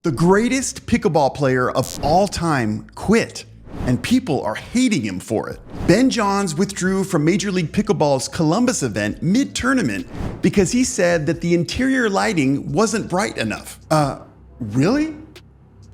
The greatest pickleball player of all time quit, and people are hating him for it. Ben Johns withdrew from Major League Pickleball's Columbus event mid-tournament because he said that the interior lighting wasn't bright enough. Really?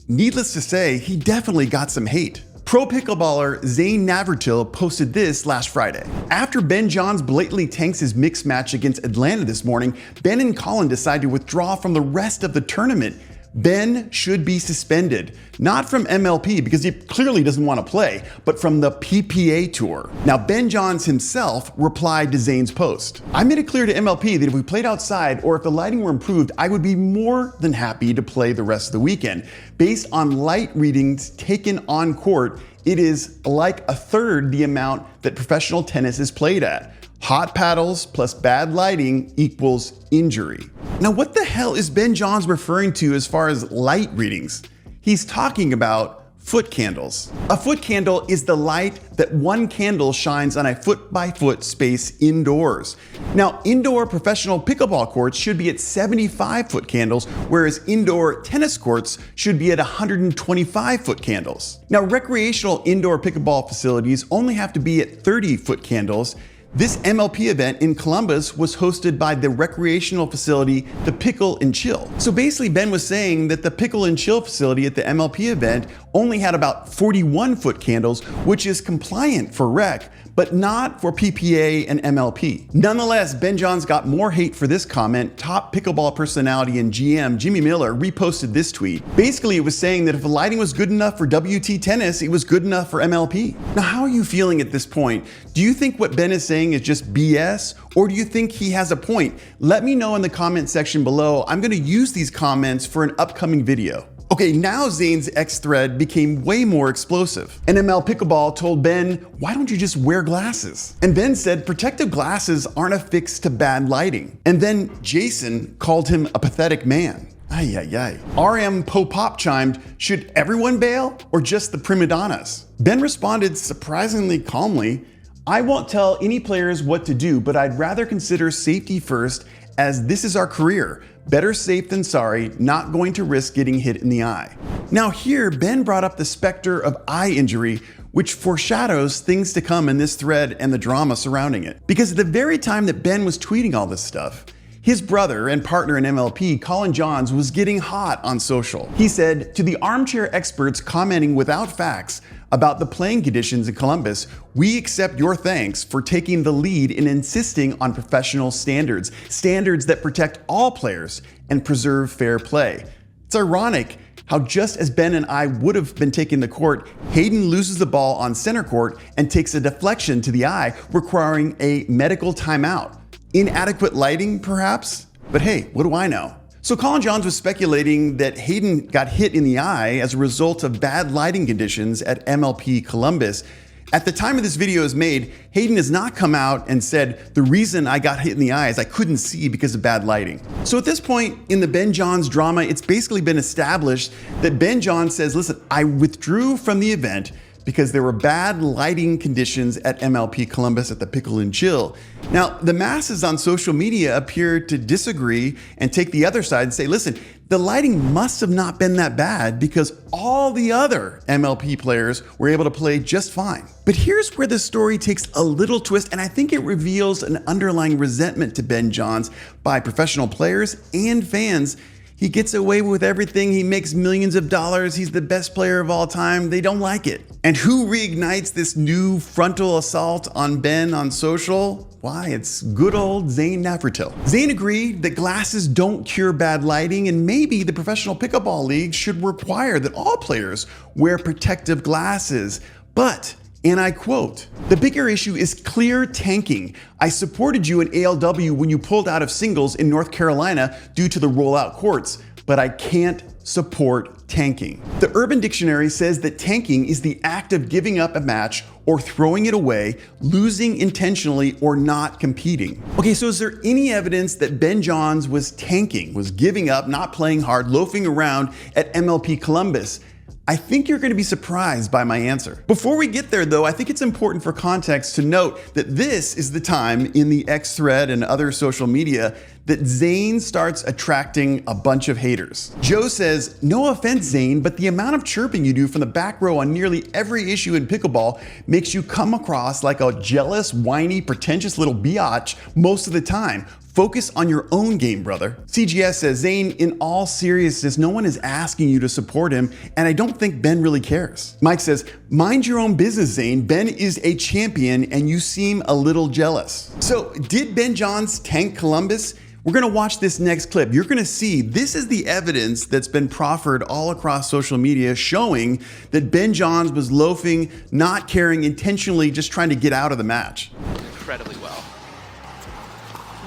Needless to say, he definitely got some hate. Pro pickleballer Zane Navratil posted this last Friday. After Ben Johns blatantly tanks his mixed match against Atlanta this morning, Ben and Collin decided to withdraw from the rest of the tournament. Ben should be suspended, not from MLP because he clearly doesn't want to play, but from the PPA tour. Now, Ben Johns himself replied to Zane's post. I made it clear to MLP that if we played outside or if the lighting were improved, I would be more than happy to play the rest of the weekend. Based on light readings taken on court, it is like a third the amount that professional tennis is played at. Hot paddles plus bad lighting equals injury. Now, what the hell is Ben Johns referring to as far as light readings? He's talking about foot candles. A foot candle is the light that one candle shines on a foot-by-foot space indoors. Now, indoor professional pickleball courts should be at 75-foot candles, whereas indoor tennis courts should be at 125-foot candles. Now, recreational indoor pickleball facilities only have to be at 30-foot candles. This MLP event in Columbus was hosted by the recreational facility, the Pickle and Chill. So basically, Ben was saying that the Pickle and Chill facility at the MLP event only had about 41-foot candles, which is compliant for rec, but not for PPA and MLP. Nonetheless, Ben Johns got more hate for this comment. Top pickleball personality and GM Jimmy Miller reposted this tweet. Basically, it was saying that if the lighting was good enough for WT tennis, it was good enough for MLP. Now, how are you feeling at this point? Do you think what Ben is saying is just BS, or do you think he has a point? Let me know in the comment section below. I'm gonna use these comments for an upcoming video. Okay, now Zane's X thread became way more explosive. NML Pickleball told Ben, why don't you just wear glasses? And Ben said protective glasses aren't a fix to bad lighting. And then Jason called him a pathetic man. Ay, ay, ay. RM Popop chimed, should everyone bail or just the prima donnas? Ben responded surprisingly calmly, I won't tell any players what to do, but I'd rather consider safety first as this is our career. Better safe than sorry, not going to risk getting hit in the eye. Now here, Ben brought up the specter of eye injury, which foreshadows things to come in this thread and the drama surrounding it. Because at the very time that Ben was tweeting all this stuff, his brother and partner in MLP, Colin Johns, was getting hot on social. He said, to the armchair experts commenting without facts about the playing conditions in Columbus, we accept your thanks for taking the lead in insisting on professional standards, standards that protect all players and preserve fair play. It's ironic how just as Ben and I would have been taking the court, Hayden loses the ball on center court and takes a deflection to the eye, requiring a medical timeout. Inadequate lighting, perhaps? But hey, what do I know? So Colin Johns was speculating that Hayden got hit in the eye as a result of bad lighting conditions at MLP Columbus. At the time of this video is made, Hayden has not come out and said, the reason I got hit in the eye is I couldn't see because of bad lighting. So at this point in the Ben Johns drama, it's basically been established that Ben Johns says, listen, I withdrew from the event because there were bad lighting conditions at MLP Columbus at the Pickle and Chill. Now, the masses on social media appear to disagree and take the other side and say, listen, the lighting must have not been that bad because all the other MLP players were able to play just fine. But here's where the story takes a little twist, and I think it reveals an underlying resentment to Ben Johns by professional players and fans. He gets away with everything. He makes millions of dollars. He's the best player of all time. They don't like it. And who reignites this new frontal assault on Ben on social? Why, it's good old Zane Navratil. Zane agreed that glasses don't cure bad lighting, and maybe the Professional Pickleball League should require that all players wear protective glasses. But, and I quote, the bigger issue is clear tanking. I supported you in ALW when you pulled out of singles in North Carolina due to the rollout courts, but I can't support tanking. The Urban Dictionary says that tanking is the act of giving up a match or throwing it away, losing intentionally, or not competing. Okay, so is there any evidence that Ben Johns was tanking, was giving up, not playing hard, loafing around at MLP Columbus? I think you're going to be surprised by my answer. Before we get there though, I think it's important for context to note that this is the time in the X thread and other social media that Zane starts attracting a bunch of haters. Joe says, no offense Zane, but the amount of chirping you do from the back row on nearly every issue in pickleball makes you come across like a jealous, whiny, pretentious little biatch most of the time. Focus on your own game, brother. CGS says, Zane, in all seriousness, no one is asking you to support him, and I don't think Ben really cares. Mike says, mind your own business, Zane. Ben is a champion, and you seem a little jealous. So, did Ben Johns tank Columbus? We're gonna watch this next clip. You're gonna see this is the evidence that's been proffered all across social media showing that Ben Johns was loafing, not caring, intentionally just trying to get out of the match. Incredibly well.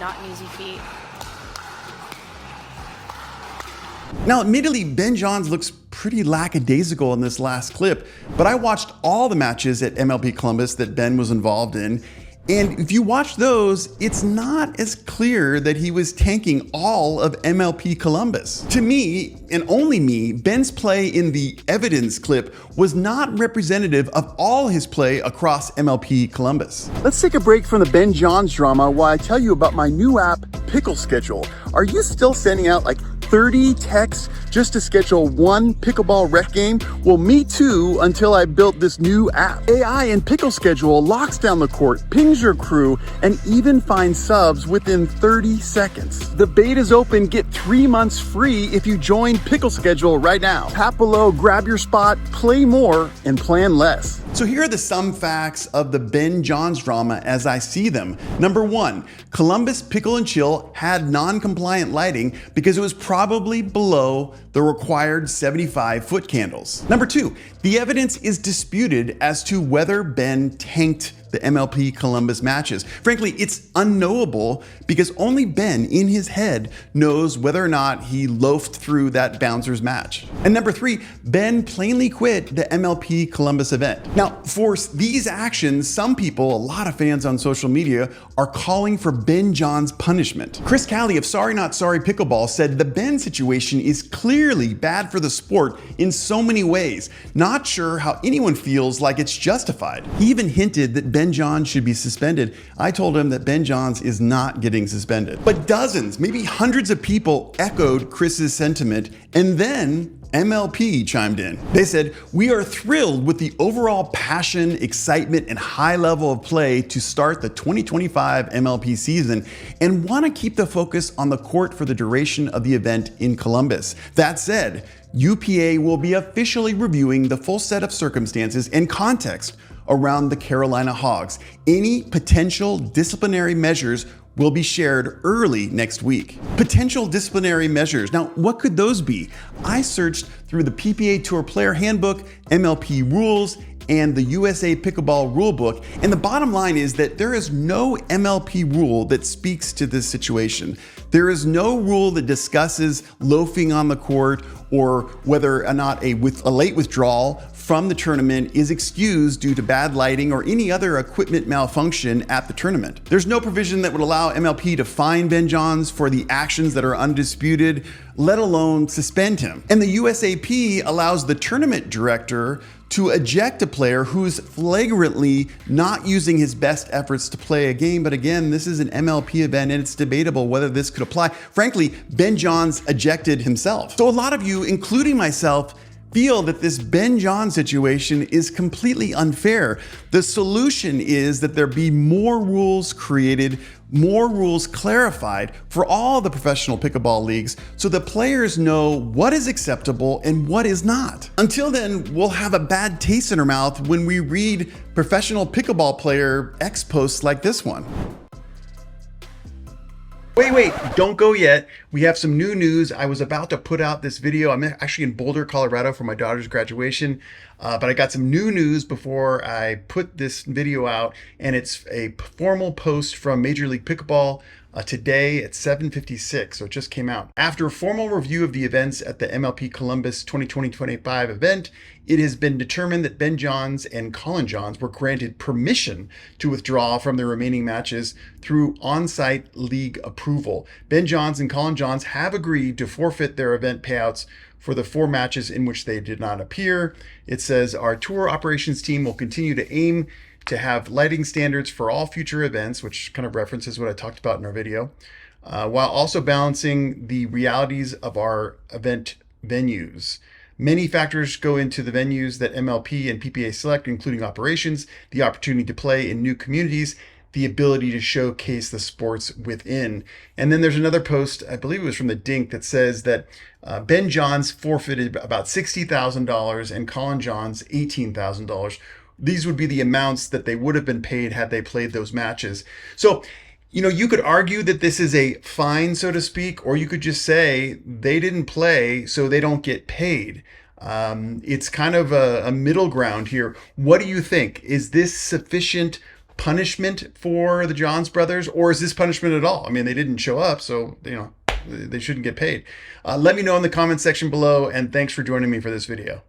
Not an easy feat. Now, admittedly, Ben Johns looks pretty lackadaisical in this last clip, but I watched all the matches at MLP Columbus that Ben was involved in, and if you watch those, it's not as clear that he was tanking all of MLP Columbus. To me, and only me, Ben's play in the evidence clip was not representative of all his play across MLP Columbus. Let's take a break from the Ben Johns drama while I tell you about my new app, Pickle Schedule. Are you still sending out like 30 texts just to schedule one pickleball rec game? Well, me too, until I built this new app. AI in Pickle Schedule locks down the court, pings your crew, and even finds subs within 30 seconds. The beta's open. Get 3 months free if you join Pickle Schedule right now. Tap below, grab your spot, play more, and plan less. So here are the some facts of the Ben Johns drama as I see them. Number 1, Columbus Pickle and Chill had non-compliant lighting because it was probably below the required 75 foot candles. Number 2, the evidence is disputed as to whether Ben tanked the MLP Columbus matches. Frankly, it's unknowable because only Ben in his head knows whether or not he loafed through that bouncer's match. And number 3, Ben plainly quit the MLP Columbus event. Now, for these actions, some people, a lot of fans on social media, are calling for Ben Johns' punishment. Chris Calley of Sorry Not Sorry Pickleball said the Ben situation is clearly bad for the sport in so many ways. Not sure how anyone feels like it's justified. He even hinted that Ben Johns should be suspended. I told him that Ben Johns is not getting suspended. But dozens, maybe hundreds of people echoed Chris's sentiment, and then MLP chimed in. They said, we are thrilled with the overall passion, excitement, and high level of play to start the 2025 MLP season and want to keep the focus on the court for the duration of the event in Columbus. That said, UPA will be officially reviewing the full set of circumstances and context around the Carolina Hogs. Any potential disciplinary measures will be shared early next week. Potential disciplinary measures. Now, what could those be? I searched through the PPA Tour Player Handbook, MLP rules, and the USA Pickleball Rulebook, and the bottom line is that there is no MLP rule that speaks to this situation. There is no rule that discusses loafing on the court or whether or not a late withdrawal from the tournament is excused due to bad lighting or any other equipment malfunction at the tournament. There's no provision that would allow MLP to fine Ben Johns for the actions that are undisputed, let alone suspend him. And the USAP allows the tournament director to eject a player who's flagrantly not using his best efforts to play a game. But again, this is an MLP event and it's debatable whether this could apply. Frankly, Ben Johns ejected himself. So a lot of you, including myself, feel that this Ben Johns situation is completely unfair. The solution is that there be more rules created, more rules clarified for all the professional pickleball leagues so the players know what is acceptable and what is not. Until then, we'll have a bad taste in our mouth when we read professional pickleball player X posts like this one. Wait, don't go yet. We have some new news. I was about to put out this video. I'm actually in Boulder, Colorado for my daughter's graduation, but I got some new news before I put this video out, and it's a formal post from Major League Pickleball today at 7:56, so it just came out. After a formal review of the events at the MLP Columbus 2020-25 event, it has been determined that Ben Johns and Colin Johns were granted permission to withdraw from the remaining matches through on-site league approval. Ben Johns and Colin Johns have agreed to forfeit their event payouts for the 4 matches in which they did not appear. It says, our tour operations team will continue to aim to have lighting standards for all future events, which kind of references what I talked about in our video, while also balancing the realities of our event venues. Many factors go into the venues that MLP and PPA select, including operations, the opportunity to play in new communities, the ability to showcase the sports within. And then there's another post, I believe it was from the Dink, that says that Ben Johns forfeited about $60,000 and Colin Johns $18,000. These would be the amounts that they would have been paid had they played those matches. So, you know, you could argue that this is a fine, so to speak, or you could just say they didn't play, so they don't get paid. It's kind of a middle ground here. What do you think? Is this sufficient punishment for the Johns brothers, or is this punishment at all? I mean, they didn't show up, so, you know, they shouldn't get paid. Let me know in the comment section below, and thanks for joining me for this video.